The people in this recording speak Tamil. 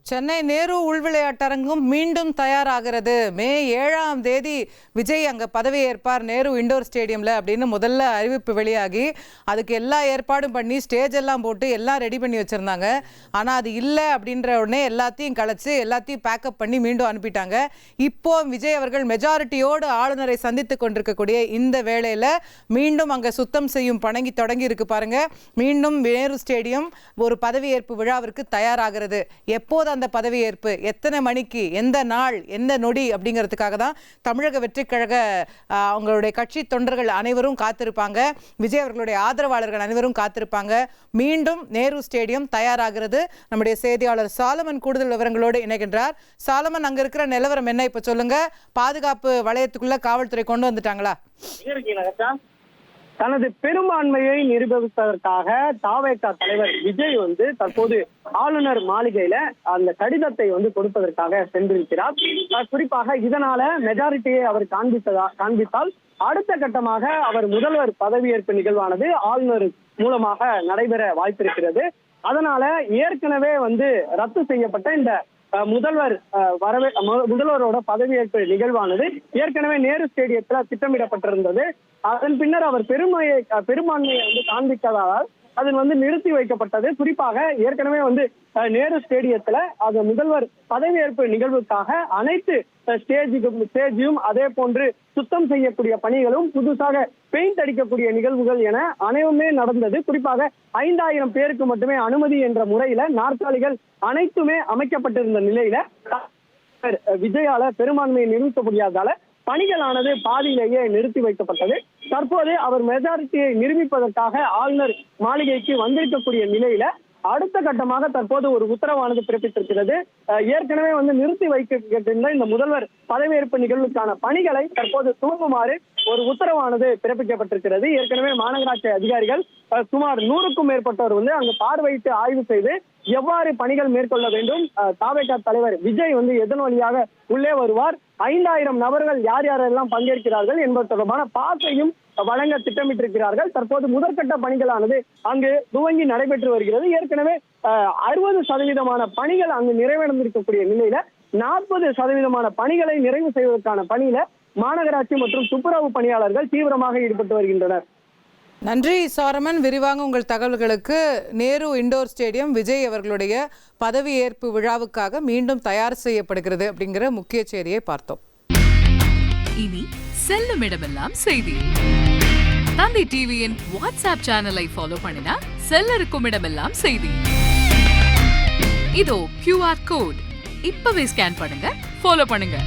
சென்னை நேரு உள்விளையாட்டரங்கம் மீண்டும் தயாராகிறது. மே 7ஆம் தேதி விஜய் அங்கே பதவியேற்பார் நேரு இண்டோர் ஸ்டேடியமில் அப்படின்னு முதல்ல அறிவிப்பு வெளியாகி அதுக்கு எல்லா ஏற்பாடும் பண்ணி ஸ்டேஜ் எல்லாம் போட்டு எல்லாம் ரெடி பண்ணி வச்சுருந்தாங்க. ஆனால் அது இல்லை அப்படின்ற உடனே எல்லாத்தையும் கலைச்சு எல்லாத்தையும் பேக்கப் பண்ணி மீண்டும் அனுப்பிட்டாங்க. இப்போ விஜய் அவர்கள் மெஜாரிட்டியோடு ஆளுநரை சந்தித்து கொண்டிருக்கக்கூடிய இந்த வேளையில் மீண்டும் அங்கே சுத்தம் செய்யும் பணி தொடங்கி இருக்கு பாருங்க. மீண்டும் நேரு ஸ்டேடியம் ஒரு பதவியேற்பு விழாவிற்கு தயாராகிறது. எப்போது அந்த பதவியேற்பு, எத்தனை மணிக்கு, எந்த நாள், எந்த நொடி அப்படிங்கிறதுக்காக தான் தமிழக வெற்றி கழக அவங்களுடைய கட்சி தொண்டர்கள் அனைவரும் காத்திருப்பாங்க. விஜய் அவர்களுடைய ஆதரவாளர்கள் அனைவரும் காத்திருப்பாங்க. மீண்டும் நேரு ஸ்டேடியம் தயாராகிறது. நம்முடைய செய்தியாளர் சாலமன் கூடுதல் விவரங்களோடு இணைகின்றார். சாலமன், அங்க இருக்கிற நிலவரம் என்ன இப்ப சொல்லுங்க? பாதுகாப்பு வளையத்துக்குள்ள காவல்துறை கொண்டு வந்துட்டாங்களா? தனது பெரும்பான்மையை நிரூபிப்பதற்காக தாவேகா தலைவர் விஜய் தற்போது ஆளுநர் மாளிகையில அந்த கடிதத்தை கொடுப்பதற்காக சென்றிருக்கிறார். குறிப்பாக இதனால மெஜாரிட்டியை அவர் காண்பித்தால் அடுத்த கட்டமாக அவர் முதல்வர் பதவியேற்பு நிகழ்வானது ஆளுநர் மூலமாக நடைபெற வாய்ப்பிருக்கிறது. அதனால ஏற்கனவே ரத்து செய்யப்பட்ட இந்த முதல்வரோட பதவியேற்பு நிகழ்வானது ஏற்கனவே நேரு ஸ்டேடியத்துல திட்டமிடப்பட்டிருந்தது. அதன் பின்னர் அவர் பெரும்பான்மையை காண்பிக்காததால் அது நிறுத்தி வைக்கப்பட்டது. குறிப்பாக ஏற்கனவே நேரு ஸ்டேடியத்துல அது முதல்வர் பதவியேற்பு நிகழ்வுக்காக அனைத்து ஸ்டேஜையும் அதே போன்று சுத்தம் செய்யக்கூடிய பணிகளும் புதுசாக பெயிண்ட் அடிக்கக்கூடிய நிகழ்வுகள் என அனைவருமே நடந்தது. குறிப்பாக 5000 பேருக்கு மட்டுமே அனுமதி என்ற முறையில நாற்காலிகள் அனைத்துமே அமைக்கப்பட்டிருந்த நிலையில விஜயால பெரும்பான்மையை நிறுத்த முடியாததால பணிகளானது பாதியிலேயே நிறுத்தி வைக்கப்பட்டது. தற்போது அவர் மெஜாரிட்டியை நிரூபிப்பதற்காக ஆளுநர் மாளிகைக்கு வந்திருக்கக்கூடிய நிலையில அடுத்த கட்டமாக தற்போது ஒரு உத்தரவானது பிறப்பித்திருக்கிறது. ஏற்கனவே நிறுத்தி வைக்கின்ற இந்த முதல்வர் பதவியேற்பு நிகழ்வுக்கான பணிகளை தற்போது துவங்குமாறு ஒரு உத்தரவானது பிறப்பிக்கப்பட்டிருக்கிறது. ஏற்கனவே மாநகராட்சி அதிகாரிகள் சுமார் 100க்கும் மேற்பட்டவர் அங்கு பார்வையிட்டு ஆய்வு செய்து எவ்வாறு பணிகள் மேற்கொள்ள வேண்டும், தாவேகா தலைவர் விஜய் எதன் வழியாக உள்ளே வருவார், 5000 நபர்கள் யார் யாரெல்லாம் பங்கேற்கிறார்கள் என்பது தொடர்பான பாசையும் வழங்க திட்டமிட்டிருக்கிறார்கள். தற்போது முதற்கட்ட பணிகளானது அங்கு துவங்கி நடைபெற்று வருகிறது. ஏற்கனவே 60% பணிகள் அங்கு நிறைவடைந்திருக்கக்கூடிய நிலையில 40% பணிகளை நிறைவு செய்வதற்கான பணியில மாநகராட்சி மற்றும் துப்புரவு பணியாளர்கள் தீவிரமாக ஈடுபட்டு வருகின்றனர். நன்றி சாரமன், விரிவாக உங்கள் தகவல்களுக்கு. நேரு இண்டோர் ஸ்டேடியம் விஜய் அவர்களுடைய பதவியேற்பு விழாவுக்காக மீண்டும் தயார் செய்யப்படுகிறது அப்படிங்கிற முக்கிய செய்தியை பார்த்தோம். இனி செல்லும் இடமெல்லாம் செய்தி. தந்தை டிவியின் வாட்ஸ்அப் சேனலை ஃபாலோ பண்ணினா செல்ல இருக்கும் இடமெல்லாம் செய்தி. இதோ QR கோட், இப்பவே ஸ்கேன் பண்ணுங்க, ஃபாலோ பண்ணுங்க.